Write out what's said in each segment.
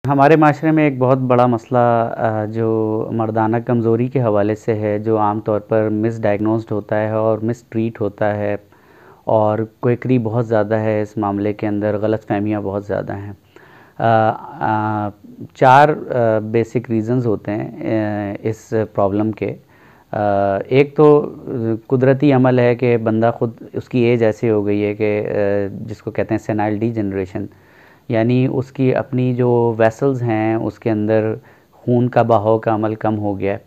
हमारे माशरे में एक बहुत बड़ा मसला जो मर्दाना कमज़ोरी के हवाले से है, जो आम तौर पर मिसडायग्नोस्ड होता है और मिसट्रीट होता है, और क्वेकरी बहुत ज़्यादा है इस मामले के अंदर, गलतफ़हमियाँ बहुत ज़्यादा हैं। चार बेसिक रीज़न्स होते हैं इस प्रॉब्लम के। एक तो कुदरती अमल है कि बंदा ख़ुद, उसकी एज ऐसी हो गई है कि जिसको कहते हैं सेनाइल डीजनरेशन, यानी उसकी अपनी जो वेसल्स हैं उसके अंदर खून का बहाव का अमल कम हो गया है,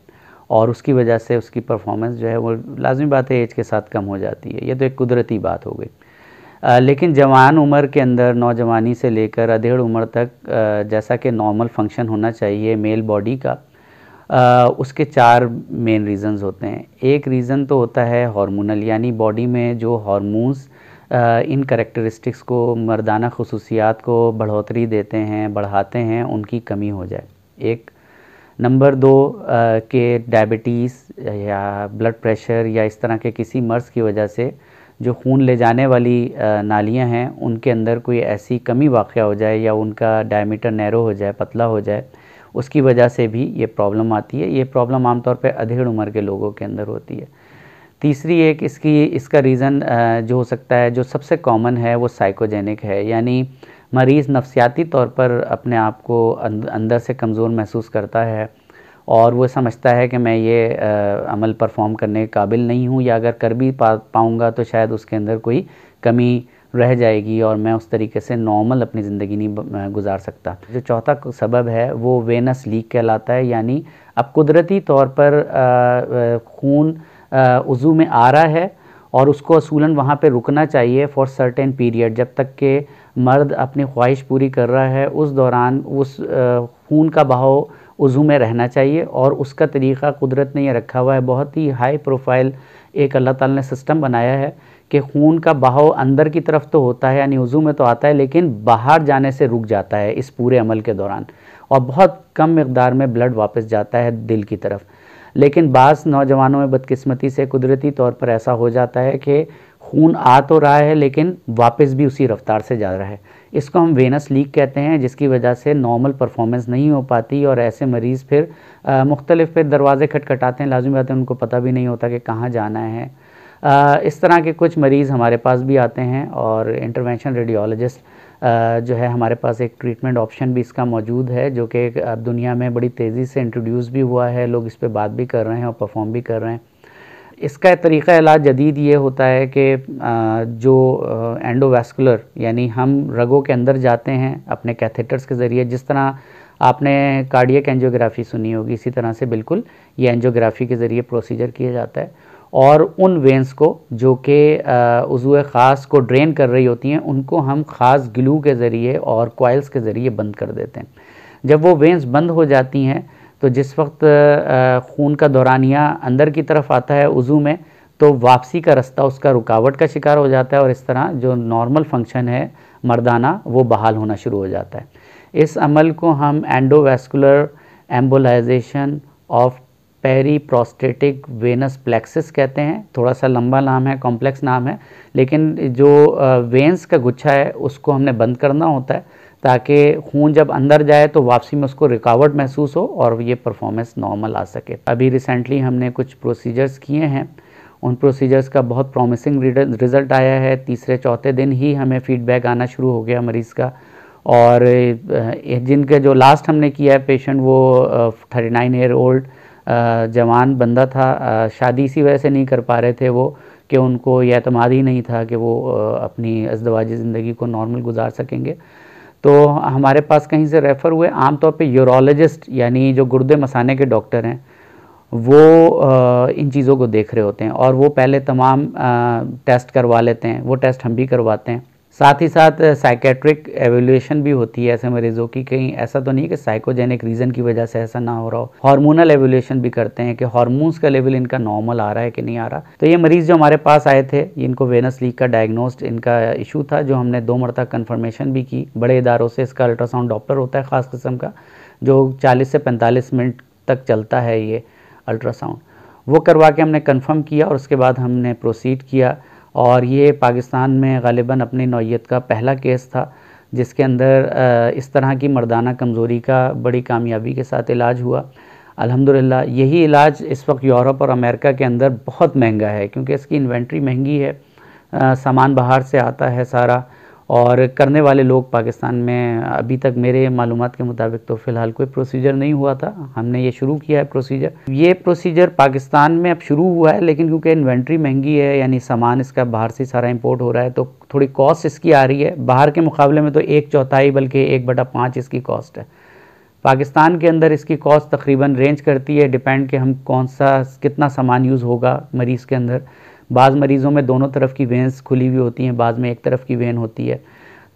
और उसकी वजह से उसकी परफॉर्मेंस जो है वो लाज़मी बात है एज के साथ कम हो जाती है। ये तो एक कुदरती बात हो गई। लेकिन जवान उम्र के अंदर, नौजवानी से लेकर अधेड़ उम्र तक, जैसा कि नॉर्मल फंक्शन होना चाहिए मेल बॉडी का, उसके चार मेन रीज़न्स होते हैं। एक रीज़न तो होता है हार्मोनल, यानी बॉडी में जो हार्मोन्स इन करैक्टरिस्टिक्स को, मर्दाना खसूसियात को बढ़ोतरी देते हैं, बढ़ाते हैं, उनकी कमी हो जाए। एक नंबर दो के डायबिटीज़ या ब्लड प्रेशर या इस तरह के किसी मर्ज़ की वजह से जो खून ले जाने वाली नालियाँ हैं उनके अंदर कोई ऐसी कमी वाक़या हो जाए, या उनका डायमीटर नैरो हो जाए, पतला हो जाए, उसकी वजह से भी ये प्रॉब्लम आती है। ये प्रॉब्लम आमतौर पे अधेड़ उम्र के लोगों के अंदर होती है। तीसरी एक इसका रीज़न जो हो सकता है, जो सबसे कॉमन है, वो साइकोजेनिक है, यानी मरीज़ नफ्सियाती तौर पर अपने आप को अंदर से कमज़ोर महसूस करता है, और वो समझता है कि मैं ये अमल परफॉर्म करने के काबिल नहीं हूँ, या अगर कर भी पाऊँगा तो शायद उसके अंदर कोई कमी रह जाएगी और मैं उस तरीके से नॉर्मल अपनी ज़िंदगी नहीं गुजार सकता। जो चौथा सबब है वो वेनस लीक कहलाता है, यानी अब कुदरती तौर पर खून उज़ू में आ रहा है और उसको असूलन वहाँ पे रुकना चाहिए फॉर सर्टेन पीरियड, जब तक कि मर्द अपनी ख्वाहिश पूरी कर रहा है उस दौरान उस खून का बहाव उज़ू में रहना चाहिए। और उसका तरीक़ा कुदरत ने ये रखा हुआ है, बहुत ही हाई प्रोफाइल एक अल्लाह ताला ने सिस्टम बनाया है कि खून का बहाव अंदर की तरफ तो होता है, यानी उज़ू में तो आता है, लेकिन बाहर जाने से रुक जाता है इस पूरे अमल के दौरान, और बहुत कम मकदार में ब्लड वापस जाता है दिल की तरफ। लेकिन बाज़ नौजवानों में बदकिस्मती से कुदरती तौर पर ऐसा हो जाता है कि खून आ तो रहा है लेकिन वापस भी उसी रफ्तार से जा रहा है। इसको हम वेनस लीक कहते हैं, जिसकी वजह से नॉर्मल परफॉर्मेंस नहीं हो पाती, और ऐसे मरीज़ फिर मुख्तलिफ फिर दरवाज़े खटखटाते हैं, लाज़मी बात है उनको पता भी नहीं होता कि कहाँ जाना है। इस तरह के कुछ मरीज़ हमारे पास भी आते हैं, और इंटरवेंशन रेडियोलॉजिस्ट जो है, हमारे पास एक ट्रीटमेंट ऑप्शन भी इसका मौजूद है, जो कि अब दुनिया में बड़ी तेज़ी से इंट्रोड्यूस भी हुआ है, लोग इस पे बात भी कर रहे हैं और परफॉर्म भी कर रहे हैं। इसका तरीक़ा इलाज जदीद ये होता है कि जो एंडोवास्कुलर, यानी हम रगों के अंदर जाते हैं अपने कैथेटर्स के ज़रिए, जिस तरह आपने कार्डियक एंजियोग्राफी सुनी होगी, इसी तरह से बिल्कुल ये एंजियोग्राफी के ज़रिए प्रोसीजर किया जाता है, और उन वेंस को जो कि उज़्व ख़ास को ड्रेन कर रही होती हैं, उनको हम ख़ास ग्लू के ज़रिए और कॉइल्स के ज़रिए बंद कर देते हैं। जब वो वेंस बंद हो जाती हैं तो जिस वक्त खून का दौरानिया अंदर की तरफ आता है उज़ू में, तो वापसी का रास्ता उसका रुकावट का शिकार हो जाता है, और इस तरह जो नॉर्मल फंक्शन है मर्दाना वो बहाल होना शुरू हो जाता है। इस अमल को हम endovascular embolisation of peri prostatic venous plexus कहते हैं। थोड़ा सा लंबा नाम है, कॉम्प्लेक्स नाम है, लेकिन जो वेंस का गुच्छा है उसको हमने बंद करना होता है, ताकि खून जब अंदर जाए तो वापसी में उसको रुकावट महसूस हो और ये परफॉर्मेंस नॉर्मल आ सके। अभी रिसेंटली हमने कुछ प्रोसीजर्स किए हैं, उन प्रोसीजर्स का बहुत प्रॉमिसिंग रिज़ल्ट आया है। तीसरे चौथे दिन ही हमें फ़ीडबैक आना शुरू हो गया मरीज़ का, और जिनके जो लास्ट हमने किया है पेशेंट, वो 39 ईयर ओल्ड जवान बंदा था। शादी इसी वजह से नहीं कर पा रहे थे वो कि उनको यह एतमाद ही नहीं था कि वो अपनी अज़दवाजी ज़िंदगी को नॉर्मल गुजार सकेंगे। तो हमारे पास कहीं से रेफ़र हुए, आमतौर पे यूरोलॉजिस्ट, यानी जो गुर्दे मसाने के डॉक्टर हैं, वो इन चीज़ों को देख रहे होते हैं, और वो पहले तमाम टेस्ट करवा लेते हैं। वो टेस्ट हम भी करवाते हैं। साथ ही साथ साइकेट्रिक एवेल्यूएशन भी होती है ऐसे मरीज़ों की। कहीं ऐसा तो नहीं कि साइकोजेनिक रीज़न की वजह से ऐसा ना हो रहा हो। हार्मोनल एवेल्यूएशन भी करते हैं कि हार्मोन्स का लेवल इनका नॉर्मल आ रहा है कि नहीं आ रहा। तो ये मरीज़ जो हमारे पास आए थे, इनको वेनस लीक का डायग्नोस्ड इनका इशू था, जो हमने 2 मरतबा कन्फर्मेशन भी की बड़े इदारों से। इसका अल्ट्रासाउंड डॉप्लर होता है ख़ास किस्म का, जो 40 से 45 मिनट तक चलता है ये अल्ट्रासाउंड। वो करवा के हमने कंफर्म किया, और उसके बाद हमने प्रोसीड किया, और ये पाकिस्तान में गालिबन अपनी नौइयत का पहला केस था, जो 40 से 45 मिनट तक चलता है ये अल्ट्रासाउंड। वो करवा के हमने कंफर्म किया, और उसके बाद हमने प्रोसीड किया, और ये पाकिस्तान में गालिबन अपनी नौइयत का पहला केस था, जो 40 से 45 मिनट तक चलता है ये अल्ट्रासाउंड। वो करवा के हमने कंफर्म किया, और ये पाकिस्तान में गालिबन अपनी नौइयत का पहला केस था, जो 40 से 45 मिनट तक चलता है ये अल्ट्रासाउंड। जिसके अंदर इस तरह की मर्दाना कमज़ोरी का बड़ी कामयाबी के साथ इलाज हुआ। अल्हम्दुलिल्लाह यही इलाज इस वक्त यूरोप और अमेरिका के अंदर बहुत महंगा है, क्योंकि इसकी इन्वेंट्री महंगी है, सामान बाहर से आता है सारा, और करने वाले लोग पाकिस्तान में अभी तक मेरे मालूमात के मुताबिक तो फ़िलहाल कोई प्रोसीजर नहीं हुआ था। हमने ये शुरू किया है प्रोसीजर। ये प्रोसीजर पाकिस्तान में अब शुरू हुआ है, लेकिन क्योंकि इन्वेंट्री महंगी है, यानी सामान इसका बाहर से सारा इंपोर्ट हो रहा है, तो थोड़ी कॉस्ट इसकी आ रही है। बाहर के मुकाबले में तो 1/4 बल्कि 1/5 इसकी कॉस्ट है। पाकिस्तान के अंदर इसकी कॉस्ट तकरीबन रेंज करती है, डिपेंड कि हम कौन सा कितना सामान यूज़ होगा मरीज़ के अंदर। बाज़ मरीज़ों में दोनों तरफ की वेंस खुली हुई होती हैं, बाज़ में एक तरफ की वेन होती है,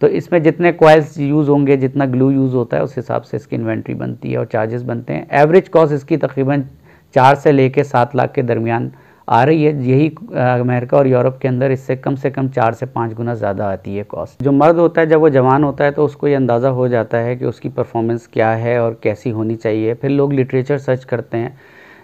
तो इसमें जितने कॉइल्स यूज़ होंगे, जितना ग्लू यूज़ होता है, उस हिसाब से इसकी इन्वेंट्री बनती है और चार्जेस बनते हैं। एवरेज कॉस्ट इसकी तकरीबन 4 से लेके 7 लाख के दरमियान आ रही है। यही अमेरिका और यूरोप के अंदर इससे कम 4 से 5 गुना ज़्यादा आती है कॉस्ट। जो मर्द होता है जब वो जवान होता है तो उसको ये अंदाज़ा हो जाता है कि उसकी परफॉर्मेंस क्या है और कैसी होनी चाहिए। फिर लोग लिटरेचर सर्च करते हैं।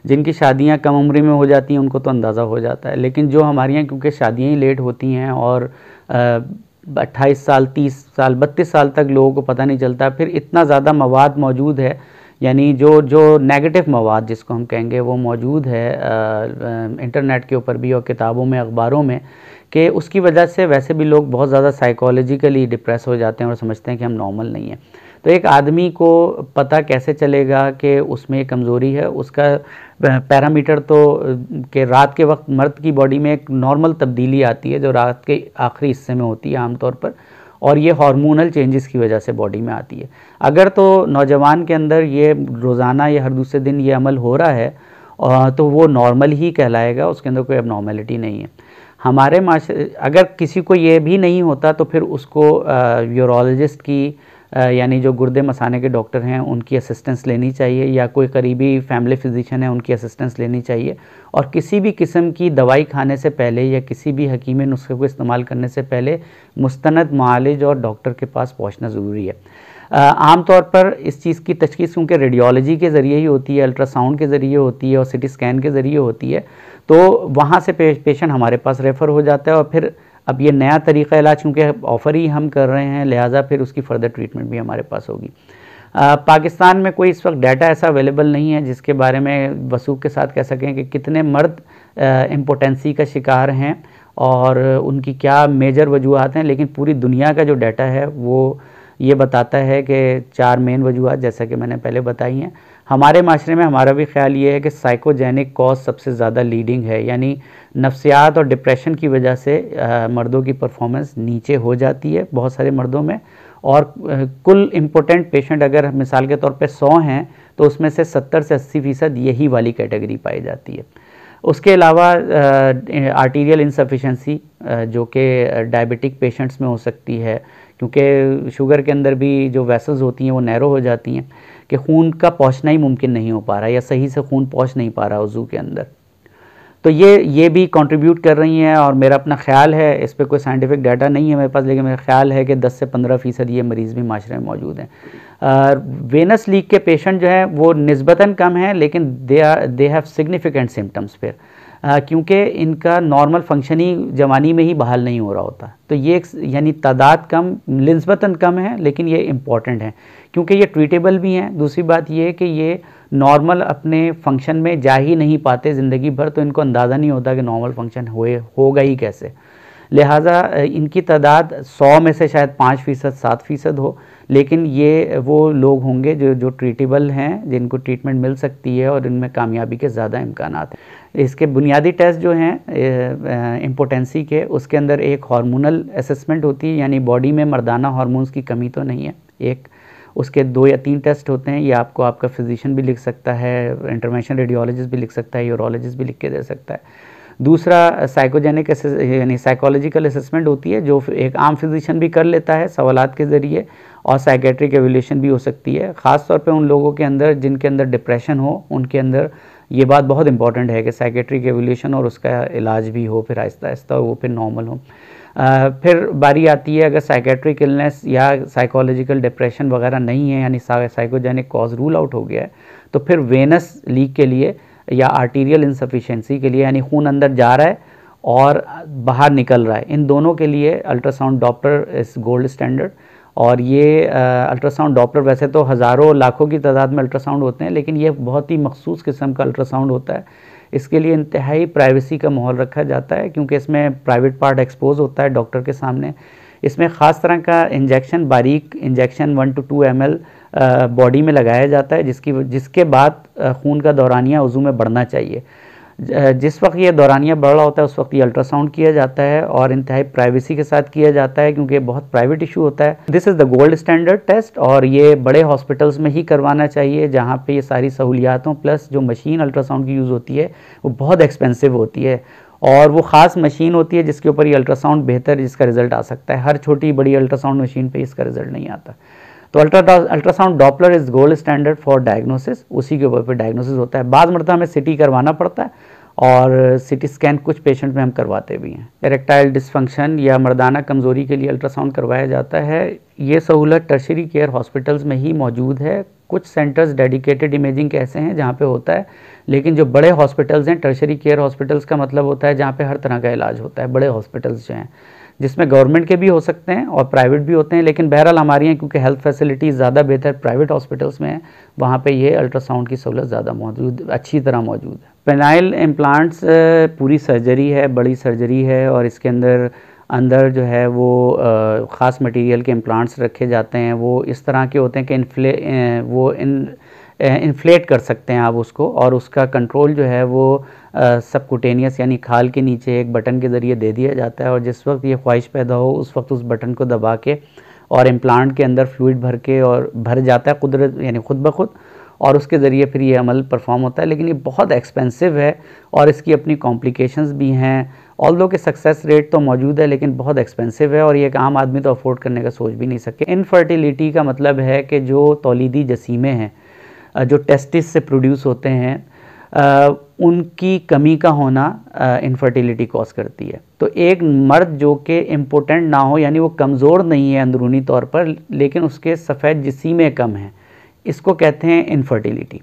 जिनकी शादियां कम उम्र में हो जाती हैं उनको तो अंदाज़ा हो जाता है, लेकिन जो हमारे यहाँ क्योंकि शादियाँ ही लेट होती हैं और 28 साल, 30 साल, 32 साल तक लोगों को पता नहीं चलता, फिर इतना ज़्यादा मवाद मौजूद है, यानी जो नेगेटिव मवाद जिसको हम कहेंगे वो मौजूद है इंटरनेट के ऊपर भी और किताबों में, अखबारों में, कि उसकी वजह से वैसे भी लोग बहुत ज़्यादा साइकोलॉजिकली डिप्रेस हो जाते हैं और समझते हैं कि हम नॉर्मल नहीं हैं। तो एक आदमी को पता कैसे चलेगा कि उसमें कमज़ोरी है? उसका पैरामीटर तो कि रात के वक्त मर्द की बॉडी में एक नॉर्मल तब्दीली आती है जो रात के आखिरी हिस्से में होती है आमतौर पर, और ये हार्मोनल चेंजेस की वजह से बॉडी में आती है। अगर तो नौजवान के अंदर ये रोज़ाना या हर दूसरे दिन ये अमल हो रहा है तो वो नॉर्मल ही कहलाएगा, उसके अंदर कोई एबनॉर्मेलिटी नहीं है। हमारे माशरे अगर किसी को ये भी नहीं होता तो फिर उसको यूरोलॉजिस्ट की यानी जो गुर्दे मसाने के डॉक्टर हैं उनकी असिस्टेंस लेनी चाहिए, या कोई करीबी फैमिली फिजिशियन है उनकी असिस्टेंस लेनी चाहिए। और किसी भी किस्म की दवाई खाने से पहले या किसी भी हकीमी नुस्खे को इस्तेमाल करने से पहले मुस्तनद मुआलिज और डॉक्टर के पास पहुंचना ज़रूरी है। आम तौर पर इस चीज़ की तशख़ीस क्योंकि रेडियोलॉजी के ज़रिए ही होती है, अल्ट्रासाउंड के ज़रिए होती है और सिटी स्कैन के ज़रिए होती है, तो वहाँ से पेशेंट हमारे पास रेफ़र हो जाता है। और फिर अब ये नया तरीक़ा इलाज क्योंकि ऑफ़र ही हम कर रहे हैं, लिहाजा फिर उसकी फ़र्दर ट्रीटमेंट भी हमारे पास होगी। पाकिस्तान में कोई इस वक्त डाटा ऐसा अवेलेबल नहीं है जिसके बारे में वसूख के साथ कह सकें कि कितने मर्द इम्पोटेंसी का शिकार हैं और उनकी क्या मेजर वजूहात हैं, लेकिन पूरी दुनिया का जो डाटा है वो ये बताता है कि 4 मेन वजूहात जैसा कि मैंने पहले बताई हैं। हमारे माशरे में हमारा भी ख्याल ये है कि साइकोजेनिक कॉज सबसे ज़्यादा लीडिंग है, यानी नफ्सियात और डिप्रेशन की वजह से मर्दों की परफॉर्मेंस नीचे हो जाती है बहुत सारे मर्दों में। और कुल इम्पोर्टेंट पेशेंट अगर मिसाल के तौर पे 100 हैं तो उसमें से 70 से 80% यही वाली कैटेगरी पाई जाती है। उसके अलावा आर्टीरियल इंसफिशेंसी जो कि डायबिटिक पेशेंट्स में हो सकती है, क्योंकि शुगर के अंदर भी जो वेसल्स होती हैं वो नैरो हो जाती हैं कि खून का पहुंचना ही मुमकिन नहीं हो पा रहा या सही से खून पहुंच नहीं पा रहा उज़ू के अंदर, तो ये भी कंट्रीब्यूट कर रही हैं। और मेरा अपना ख्याल है, इस पर कोई साइंटिफिक डाटा नहीं है मेरे पास, लेकिन मेरा ख्याल है कि 10 से 15% ये मरीज़ भी माशरे में मौजूद हैं। वेनस लीक के पेशेंट जो हैं वो निस्बतन कम हैं, लेकिन दे हैव सिग्निफिकेंट सिम्टम्स फिर, क्योंकि इनका नॉर्मल फंक्शन ही जवानी में ही बहाल नहीं हो रहा होता। तो ये यानी तादाद कम, निस्बतन कम है, लेकिन ये इम्पॉर्टेंट है क्योंकि ये ट्रीटेबल भी हैं। दूसरी बात ये है कि ये नॉर्मल अपने फंक्शन में जा ही नहीं पाते ज़िंदगी भर, तो इनको अंदाज़ा नहीं होता कि नॉर्मल फंक्शन होगा ही कैसे। लिहाजा इनकी तादाद 100 में से शायद 5%, 7% हो, लेकिन ये वो लोग होंगे जो ट्रीटेबल हैं, जिनको ट्रीटमेंट मिल सकती है और इनमें कामयाबी के ज़्यादा इम्कानात हैं। इसके बुनियादी टेस्ट जो हैं इम्पोटेंसी के, उसके अंदर एक हार्मोनल असेसमेंट होती है, यानी बॉडी में मर्दाना हार्मोन्स की कमी तो नहीं है एक। उसके 2 या 3 टेस्ट होते हैं, ये आपको आपका फिजिशियन भी लिख सकता है, इंटरवेंशन रेडियोलॉजिस्ट भी लिख सकता है, यूरोलॉजिस्ट भी लिख के दे सकता है। दूसरा साइकोजेनिक यानी साइकोलॉजिकल असेसमेंट होती है, जो एक आम फिजिशियन भी कर लेता है सवालात के ज़रिए, और साइकेट्रिक एवेल्यूशन भी हो सकती है। ख़ास तौर पे उन लोगों के अंदर जिनके अंदर डिप्रेशन हो, उनके अंदर ये बात बहुत इंपॉर्टेंट है कि साइकेट्रिक एवेल्यूशन और उसका इलाज भी हो, फिर आहिस्ता आहिस्ता वो फिर नॉर्मल हो। फिर बारी आती है अगर साइकेट्रिक इलनेस या साइकोलॉजिकल डिप्रेशन वगैरह नहीं है, यानी साइकोजेनिक कॉज रूल आउट हो गया है, तो फिर वेनस लीक के लिए या आर्टीरियल इंसफिशिएंसी के लिए, यानी खून अंदर जा रहा है और बाहर निकल रहा है, इन दोनों के लिए अल्ट्रासाउंड डॉपलर इस गोल्ड स्टैंडर्ड। और ये अल्ट्रासाउंड डॉपलर, वैसे तो हज़ारों लाखों की तादाद में अल्ट्रासाउंड होते हैं, लेकिन ये बहुत ही मखसूस किस्म का अल्ट्रासाउंड होता है। इसके लिए इंतहाई प्राइवेसी का माहौल रखा जाता है, क्योंकि इसमें प्राइवेट पार्ट एक्सपोज होता है डॉक्टर के सामने। इसमें ख़ास तरह का इंजेक्शन, बारीक इंजेक्शन 1 to 2 ml बॉडी में लगाया जाता है, जिसके बाद खून का दौरानिया उज़ू में बढ़ना चाहिए। जिस वक्त ये दौरानिया बढ़ रहा होता है उस वक्त ये अल्ट्रासाउंड किया जाता है और इंतहाई प्राइवेसी के साथ किया जाता है, क्योंकि बहुत प्राइवेट इशू होता है। This is the gold standard test, और ये बड़े हॉस्पिटल्स में ही करवाना चाहिए जहाँ पे ये सारी सहूलियात हों। प्लस जो मशीन अल्ट्रासाउंड की यूज़ होती है वो बहुत एक्सपेंसिव होती है, और वो ख़ास मशीन होती है जिसके ऊपर ये अल्ट्रासाउंड बेहतर जिसका रिज़ल्ट आ सकता है। हर छोटी बड़ी अल्ट्रासाउंड मशीन पे इसका रिज़ल्ट नहीं आता। तो ultrasound Doppler is gold standard for diagnosis, उसी के ऊपर डायग्नोसिस होता है। बाद मरतबा हमें सिटी करवाना पड़ता है, और सिटी स्कैन कुछ पेशेंट में हम करवाते भी हैं। इरेक्टाइल डिसफंक्शन या मर्दाना कमज़ोरी के लिए अल्ट्रासाउंड करवाया जाता है। ये सहूलत टर्शरी केयर हॉस्पिटल्स में ही मौजूद है। कुछ सेंटर्स डेडिकेटेड इमेजिंग के ऐसे हैं जहाँ पे होता है, लेकिन जो बड़े हॉस्पिटल्स हैं, टर्शरी केयर हॉस्पिटल्स का मतलब होता है जहाँ पे हर तरह का इलाज होता है। बड़े हॉस्पिटल्स जो हैं, जिसमें गवर्नमेंट के भी हो सकते हैं और प्राइवेट भी होते हैं, लेकिन बहरहाल हमारे यहाँ क्योंकि हेल्थ फैसिलिटीज़ ज़्यादा बेहतर प्राइवेट हॉस्पिटल्स में है, वहाँ पे ये अल्ट्रासाउंड की सहूलत ज़्यादा मौजूद, अच्छी तरह मौजूद है। पेनाइल इम्प्लांट्स पूरी सर्जरी है, बड़ी सर्जरी है, और इसके अंदर जो है वो ख़ास मटेरियल के इम्प्लांट्स रखे जाते हैं। वो इस तरह के होते हैं कि इन्फ्लेट कर सकते हैं आप उसको, और उसका कंट्रोल जो है वो सबकुटेनियस यानी खाल के नीचे एक बटन के ज़रिए दे दिया जाता है, और जिस वक्त ये ख्वाहिश पैदा हो उस वक्त उस बटन को दबा के और इम्प्लांट के अंदर फ्लूइड भर के और भर जाता है कुदरत यानी खुद ब खुद, और उसके ज़रिए फिर ये अमल परफॉर्म होता है। लेकिन ये बहुत एक्सपेंसिव है और इसकी अपनी कॉम्प्लिकेशंस भी हैं। ऑल्दो के सक्सेस रेट तो मौजूद है, लेकिन बहुत एक्सपेंसिव है और ये एक आम आदमी तो अफोर्ड करने का सोच भी नहीं सके। इनफर्टिलिटी का मतलब है कि जो तौलीदी जसीमे हैं, जो टेस्टिस से प्रोड्यूस होते हैं, उनकी कमी का होना इनफर्टिलिटी कॉज करती है। तो एक मर्द जो कि इम्पोर्टेंट ना हो, यानी वो कमज़ोर नहीं है अंदरूनी तौर पर, लेकिन उसके सफ़ेद जिसीमें कम हैं, इसको कहते हैं इनफर्टिलिटी।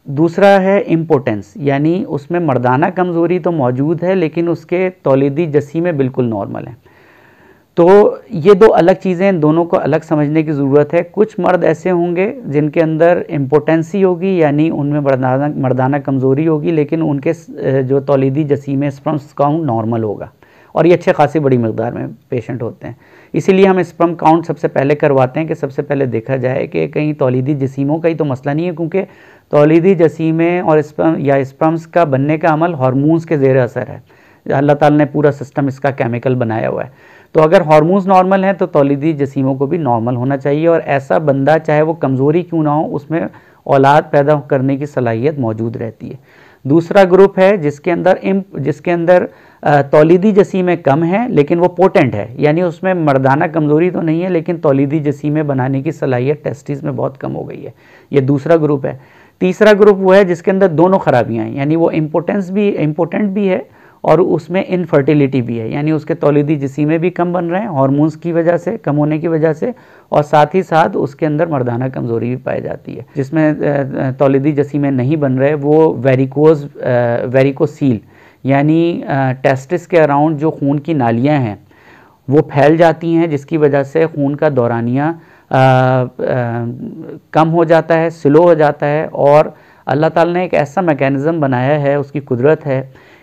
दूसरा है इम्पोर्टेंस, यानी उसमें मर्दाना कमज़ोरी तो मौजूद है लेकिन उसके तौलीदी जसीमें बिल्कुल नॉर्मल हैं। तो ये दो अलग चीज़ें, दोनों को अलग समझने की ज़रूरत है। कुछ मर्द ऐसे होंगे जिनके अंदर इम्पोर्टेंसी होगी, यानी उनमें मर्दाना कमज़ोरी होगी, लेकिन उनके जो तौलीदी जसीमें स्पर्म्स काउंट नॉर्मल होगा, और ये अच्छे खासी बड़ी मकदार में पेशेंट होते हैं। इसीलिए हम स्पर्म काउंट सबसे पहले करवाते हैं कि सबसे पहले देखा जाए कि कहीं तौलीदी जसीमों का ही तो मसला नहीं है, क्योंकि तौलीदी जसीमें और स्पर्म्स का बनने का अमल हार्मोन्स के ज़ेर असर है। अल्लाह ताला ने पूरा सिस्टम इसका केमिकल बनाया हुआ है। तो अगर हार्मोन्स नॉर्मल हैं तो तौलीदी जसीमों को भी नॉर्मल होना चाहिए, और ऐसा बंदा चाहे वो कमज़ोरी क्यों ना हो उसमें औलाद पैदा करने की सलाहियत मौजूद रहती है। दूसरा ग्रुप है जिसके अंदर तौलीदी जसीमें कम हैं लेकिन वो पोटेंट है, यानी उसमें मर्दाना कमज़ोरी तो नहीं है लेकिन तौलीदी जसीमें बनाने की सलाहियत टेस्टिस में बहुत कम हो गई है। ये दूसरा ग्रुप है। तीसरा ग्रुप वो है जिसके अंदर दोनों खराबियाँ हैं, यानी वो इम्पोर्टेंट भी है और उसमें इनफर्टिलिटी भी है, यानी उसके तौलीदी जसीमें भी कम बन रहे हैं हार्मोन्स की वजह से, कम होने की वजह से, और साथ ही साथ उसके अंदर मर्दाना कमज़ोरी भी पाई जाती है। जिसमें तौलीदी जसीमें नहीं बन रहे वो वेरिकोसील यानी टेस्टिस के अराउंड जो खून की नालियाँ हैं वो फैल जाती हैं, जिसकी वजह से खून का दौरानिया कम हो जाता है, स्लो हो जाता है। और अल्लाह ताला ने एक ऐसा मैकेनिज़्म बनाया है, उसकी कुदरत है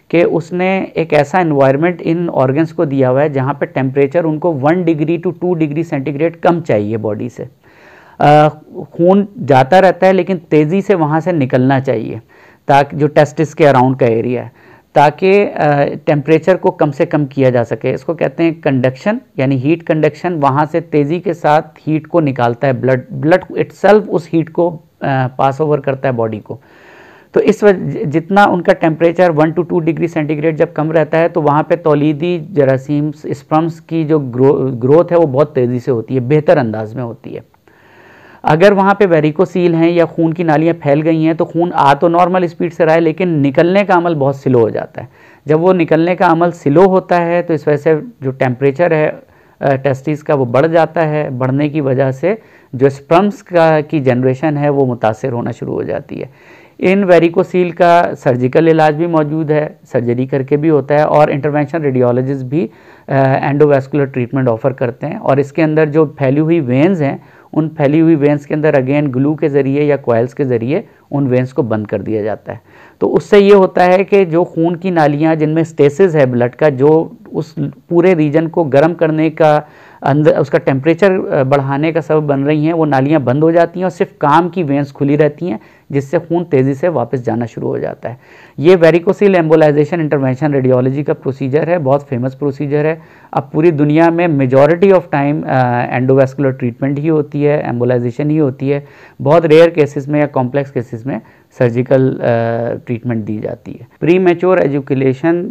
कि उसने एक ऐसा एनवायरनमेंट इन ऑर्गन्स को दिया हुआ है जहाँ पे टेम्परेचर उनको 1 डिग्री to 2 डिग्री सेंटीग्रेड कम चाहिए बॉडी से। खून जाता रहता है लेकिन तेज़ी से वहाँ से निकलना चाहिए, ताकि जो टेस्टिस के अराउंड का एरिया है, ताकि टेम्परेचर को कम से कम किया जा सके। इसको कहते हैं कंडक्शन, यानी हीट कंडक्शन। वहाँ से तेज़ी के साथ हीट को निकालता है, ब्लड इटसेल्फ उस हीट को पास ओवर करता है बॉडी को। तो इस वजह जितना उनका टेम्परेचर 1 to 2 डिग्री सेंटीग्रेड जब कम रहता है तो वहाँ पे तौलीदी जरासीम स्पर्म्स की जो ग्रोथ है वो बहुत तेज़ी से होती है, बेहतर अंदाज में होती है। अगर वहाँ पे वेरिकोसील हैं या खून की नालियाँ फैल गई हैं तो खून आ तो नॉर्मल स्पीड से रहा है लेकिन निकलने का अमल बहुत स्लो हो जाता है। जब वो निकलने का अमल स्लो होता है तो इस वजह से जो टेम्परेचर है टेस्टिस का वो बढ़ जाता है। बढ़ने की वजह से जो स्पर्म्स की जनरेशन है वो मुतासिर होना शुरू हो जाती है। इन वेरिकोसील का सर्जिकल इलाज भी मौजूद है, सर्जरी करके भी होता है, और इंटरवेंशन रेडियोलॉजिस्ट भी एंडोवेस्कुलर ट्रीटमेंट ऑफर करते हैं। और इसके अंदर जो फैली हुई वेन्स हैं, उन फैली हुई वेन्स के अंदर अगेन ग्लू के ज़रिए या कोयल्स के ज़रिए उन वेन्स को बंद कर दिया जाता है। तो उससे ये होता है कि जो खून की नालियाँ जिनमें स्टेसिस है ब्लड का, जो उस पूरे रीजन को गर्म करने का, अंदर उसका टेम्परेचर बढ़ाने का सबब बन रही हैं, वो नालियाँ बंद हो जाती हैं और सिर्फ काम की वेंस खुली रहती हैं, जिससे खून तेज़ी से वापस जाना शुरू हो जाता है। ये वेरिकोसील एम्बोलाइजेशन इंटरवेंशन रेडियोलॉजी का प्रोसीजर है, बहुत फेमस प्रोसीजर है। अब पूरी दुनिया में मेजॉरिटी ऑफ टाइम एंडोवेस्कुलर ट्रीटमेंट ही होती है, एम्बोलाइजेशन ही होती है। बहुत रेयर केसेस में या कॉम्प्लेक्स केसेस में सर्जिकल ट्रीटमेंट दी जाती है। प्री मैच्योर एजुकेशन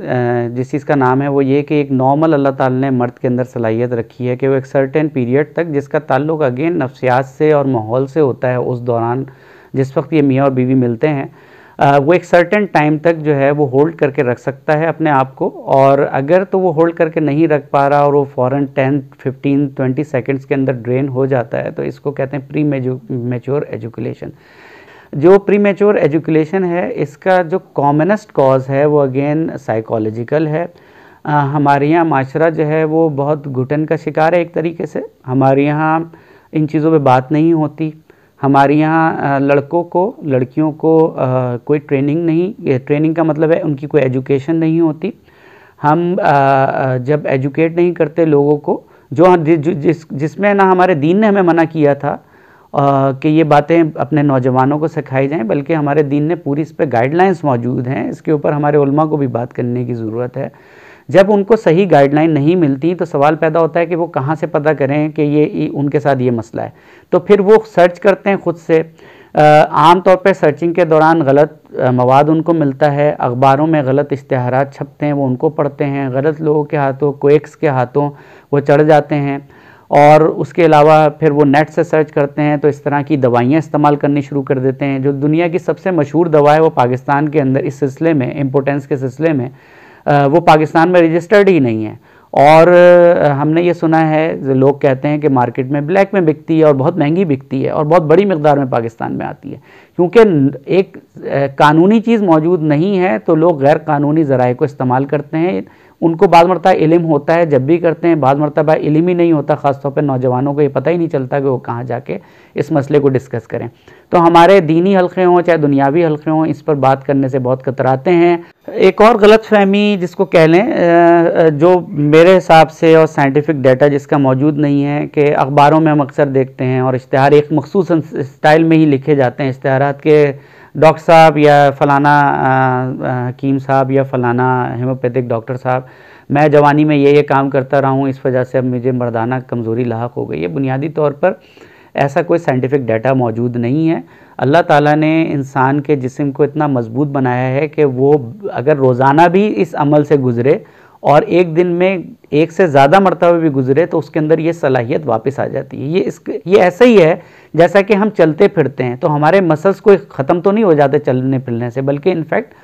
जिस चीज़ का नाम है वो ये कि एक नॉर्मल अल्लाह ताला ने मर्द के अंदर सलाहियत रखी है कि वो एक सर्टेन पीरियड तक, जिसका ताल्लुक अगेन नफ्सियात से और माहौल से होता है, उस दौरान जिस वक्त ये मियाँ और बीवी मिलते हैं, वो एक सर्टेन टाइम तक जो है वो होल्ड करके रख सकता है अपने आप को। और अगर तो वो होल्ड करके नहीं रख पा रहा और वो फ़ौरन 10, 15, 20 सेकेंड्स के अंदर ड्रेन हो जाता है, तो इसको कहते हैं प्री मैच्योर एजुकेशन। जो प्री मैच्योर एजुकेशन है, इसका जो कॉमनेस्ट कॉज है वो अगेन साइकोलॉजिकल है। हमारे यहाँ माशरा जो है वो बहुत घुटन का शिकार है एक तरीके से। हमारे यहाँ इन चीज़ों पे बात नहीं होती। हमारे यहाँ लड़कों को, लड़कियों को कोई ट्रेनिंग नहीं, ट्रेनिंग का मतलब है उनकी कोई एजुकेशन नहीं होती। हम जब एजुकेट नहीं करते लोगों को, जिसमें ना हमारे दीन ने हमें मना किया था कि ये बातें अपने नौजवानों को सिखाई जाएं, बल्कि हमारे दीन ने पूरी इस पर गाइडलाइंस मौजूद हैं। इसके ऊपर हमारे उलमा को भी बात करने की ज़रूरत है। जब उनको सही गाइडलाइन नहीं मिलती तो सवाल पैदा होता है कि वो कहाँ से पता करें कि ये उनके साथ ये मसला है। तो फिर वो सर्च करते हैं खुद से। आम तौर पे सर्चिंग के दौरान गलत मवाद उनको मिलता है, अखबारों में गलत इश्तिहारात छपते हैं, वो उनको पढ़ते हैं, गलत लोगों के हाथों, क्वेक्स के हाथों वो चढ़ जाते हैं। और उसके अलावा फिर वो नेट से सर्च करते हैं तो इस तरह की दवाइयाँ इस्तेमाल करनी शुरू कर देते हैं। जो दुनिया की सबसे मशहूर दवा है वो पाकिस्तान के अंदर इस सिलसिले में, इम्पोर्टेंस के सिलसिले में, वो पाकिस्तान में रजिस्टर्ड ही नहीं है। और हमने ये सुना है, जो लोग कहते हैं कि मार्केट में ब्लैक में बिकती है और बहुत महंगी बिकती है और बहुत बड़ी मिकदार में पाकिस्तान में आती है। क्योंकि एक कानूनी चीज़ मौजूद नहीं है तो लोग गैर कानूनी ज़राए को इस्तेमाल करते हैं। उनको बाद मरतबा इल्म होता है जब भी करते हैं, बाद मरतबा इल्म ही नहीं होता। ख़ासतौर पर नौजवानों को ये पता ही नहीं चलता कि वो कहाँ जाके इस मसले को डिस्कस करें। तो हमारे दीनी हल्के हों चाहे दुनियावी हल्के हों, इस पर बात करने से बहुत कतराते हैं। एक और गलत फहमी जिसको कह लें, जो मेरे हिसाब से और साइंटिफिक डाटा जिसका मौजूद नहीं है, कि अखबारों में हम अक्सर देखते हैं और इश्तिहार एक मखसूस स्टाइल में ही लिखे जाते हैं इश्तिहारात के, डॉक्टर साहब या फ़लाना हकीम साहब या फ़लाना हेमोपैथिक डॉक्टर साहब, मैं जवानी में ये काम करता रहा हूँ, इस वजह से अब मुझे मर्दाना कमज़ोरी लाहक हो गई है। बुनियादी तौर पर ऐसा कोई साइंटिफिक डाटा मौजूद नहीं है। अल्लाह ताला ने इंसान के जिस्म को इतना मजबूत बनाया है कि वो अगर रोज़ाना भी इस अमल से गुज़रे और एक दिन में एक से ज़्यादा मरतबा भी गुजरे तो उसके अंदर ये सलाहियत वापस आ जाती है। ये ऐसा ही है जैसा कि हम चलते फिरते हैं तो हमारे मसल्स को ख़त्म तो नहीं हो जाते चलने फिरने से, बल्कि इनफैक्ट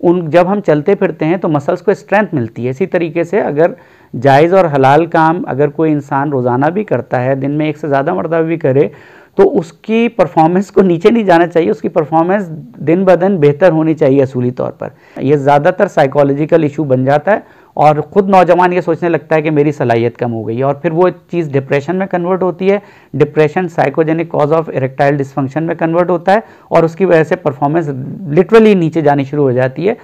जब हम चलते फिरते हैं तो मसल्स को स्ट्रेंथ मिलती है। इसी तरीके से अगर जायज़ और हलाल काम अगर कोई इंसान रोज़ाना भी करता है, दिन में एक से ज़्यादा मरतबा भी करे, तो उसकी परफॉर्मेंस को नीचे नहीं जाना चाहिए, उसकी परफॉर्मेंस दिन ब दिन बेहतर होनी चाहिए असूली तौर पर। यह ज़्यादातर साइकोलॉजिकल इशू बन जाता है और ख़ुद नौजवान ये सोचने लगता है कि मेरी सलाहियत कम हो गई है और फिर वो चीज़ डिप्रेशन में कन्वर्ट होती है। Depression psychogenic cause of erectile dysfunction में कन्वर्ट होता है और उसकी वजह से परफॉर्मेंस लिटरली नीचे जानी शुरू हो जाती है।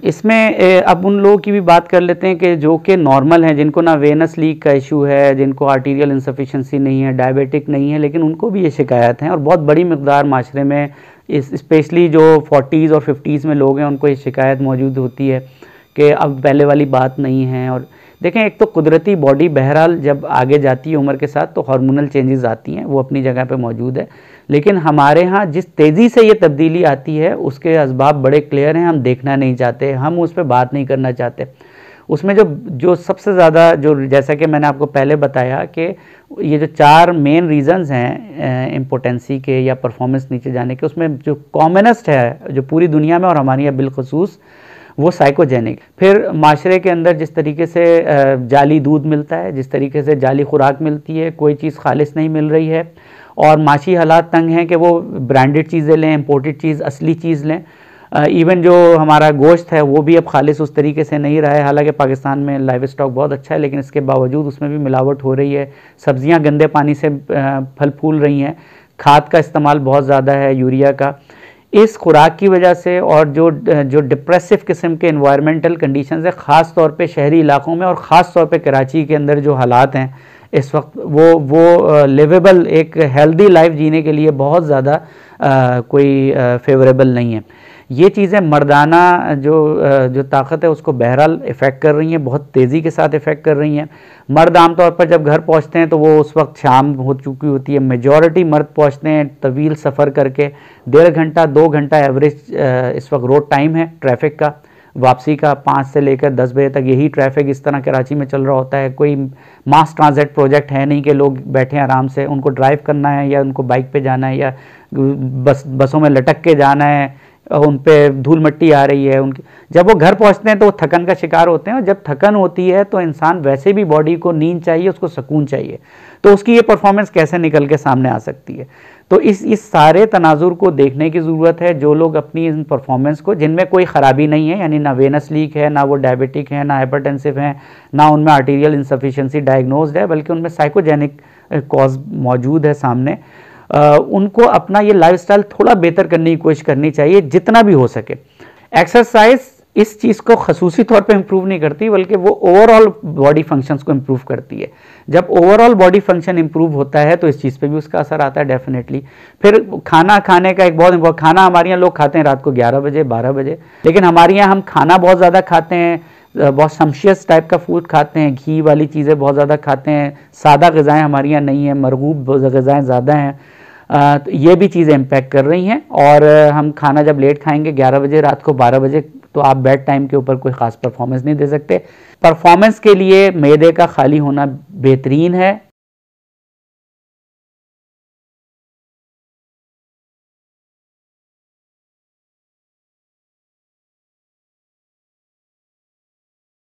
इसमें अब उन लोगों की भी बात कर लेते हैं कि जो कि नॉर्मल हैं, जिनको ना वेनस लीक का इशू है, जिनको आर्टीरियल इंसफिशेंसी नहीं है, डायबिटिक नहीं है, लेकिन उनको भी ये शिकायत हैं और बहुत बड़ी मकदार माशरे में स्पेशली जो 40s और 50s में लोग हैं उनको ये शिकायत मौजूद होती है कि अब पहले वाली बात नहीं है। और देखें, एक तो कुदरती बॉडी बहरहाल जब आगे जाती है उम्र के साथ तो हार्मोनल चेंजेस आती हैं, वो अपनी जगह पे मौजूद है, लेकिन हमारे यहाँ जिस तेज़ी से ये तब्दीली आती है उसके असबाब बड़े क्लियर हैं, हम देखना नहीं चाहते, हम उस पर बात नहीं करना चाहते। उसमें जो सबसे ज़्यादा जो, जैसा कि मैंने आपको पहले बताया कि ये जो 4 मेन रीज़न्स हैं इम्पोटेंसी के या परफॉर्मेंस नीचे जाने के, उसमें जो कॉमनेस्ट है जो पूरी दुनिया में और हमारे यहाँ बिलखसूस वो साइकोजेनिक। फिर माशरे के अंदर जिस तरीके से जाली दूध मिलता है, जिस तरीके से जाली खुराक मिलती है, कोई चीज़ खालिस नहीं मिल रही है, और माशी हालात तंग हैं कि वो ब्रांडेड चीज़ें लें, इम्पोर्टेड चीज़, असली चीज़ लें। इवन जो हमारा गोश्त है वो भी अब खालिस उस तरीके से नहीं रहा है। हालांकि पाकिस्तान में लाइव स्टॉक बहुत अच्छा है, लेकिन इसके बावजूद उसमें भी मिलावट हो रही है। सब्जियां गंदे पानी से फल फूल रही हैं, खाद का इस्तेमाल बहुत ज़्यादा है, यूरिया का। इस खुराक की वजह से और जो डिप्रेसिव किस्म के इन्वायरमेंटल कंडीशंस है, ख़ास तौर पे शहरी इलाकों में और ख़ास तौर पे कराची के अंदर जो हालात हैं इस वक्त, वो लिवेबल एक हेल्दी लाइफ जीने के लिए बहुत ज़्यादा कोई फेवरेबल नहीं है। ये चीज़ें मर्दाना जो ताकत है उसको बहरहाल इफ़ेक्ट कर रही हैं, बहुत तेज़ी के साथ इफ़ेक्ट कर रही हैं। मर्द आमतौर पर जब घर पहुंचते हैं तो वो उस वक्त शाम हो चुकी होती है। मेजॉरिटी मर्द पहुंचते हैं तवील सफ़र करके, 1.5 घंटा 2 घंटा एवरेज इस वक्त रोड टाइम है ट्रैफिक का, वापसी का 5 से लेकर 10 बजे तक यही ट्रैफिक इस तरह कराची में चल रहा होता है। कोई मास ट्रांजिट प्रोजेक्ट है नहीं कि लोग बैठे आराम से, उनको ड्राइव करना है या उनको बाइक पे जाना है या बसों में लटक के जाना है, उन पे धूल मिट्टी आ रही है उनकी। जब वो घर पहुंचते हैं तो वो थकन का शिकार होते हैं, और जब थकन होती है तो इंसान वैसे भी बॉडी को नींद चाहिए, उसको सुकून चाहिए, तो उसकी ये परफॉर्मेंस कैसे निकल के सामने आ सकती है। तो इस सारे तनाजुर को देखने की ज़रूरत है। जो लोग अपनी इन परफॉर्मेंस को, जिनमें कोई ख़राबी नहीं है, यानी ना वेनस लीक है, ना वो डायबिटिक है, ना हाइपरटेंसिव हैं, ना उनमें आर्टीरियल इंसफिशिएंसी डायग्नोज्ड है, बल्कि उनमें साइकोजेनिक कॉज मौजूद है सामने, उनको अपना ये लाइफस्टाइल थोड़ा बेहतर करने की कोशिश करनी चाहिए जितना भी हो सके। एक्सरसाइज इस चीज़ को खसूसी तौर पे इम्प्रूव नहीं करती, बल्कि वो ओवरऑल बॉडी फंक्शंस को इम्प्रूव करती है। जब ओवरऑल बॉडी फंक्शन इम्प्रूव होता है तो इस चीज़ पे भी उसका असर आता है डेफिनेटली। फिर खाना खाने का एक बहुत खाना हमारे यहाँ लोग खाते हैं रात को 11 बजे 12 बजे, लेकिन हमारे यहाँ हम खाना बहुत ज़्यादा खाते हैं, बहुत सम्शियस टाइप का फूड खाते हैं, घी वाली चीज़ें बहुत ज़्यादा खाते हैं, सादा ग़िज़ाएँ हमारे यहाँ नहीं है, मरगूब ग़िज़ाएँ ज़्यादा हैं। तो ये भी चीज़ें इम्पैक्ट कर रही हैं। और हम खाना जब लेट खाएंगे 11 बजे रात को 12 बजे, तो आप बेड टाइम के ऊपर कोई ख़ास परफॉर्मेंस नहीं दे सकते। परफॉर्मेंस के लिए मैदे का खाली होना बेहतरीन है।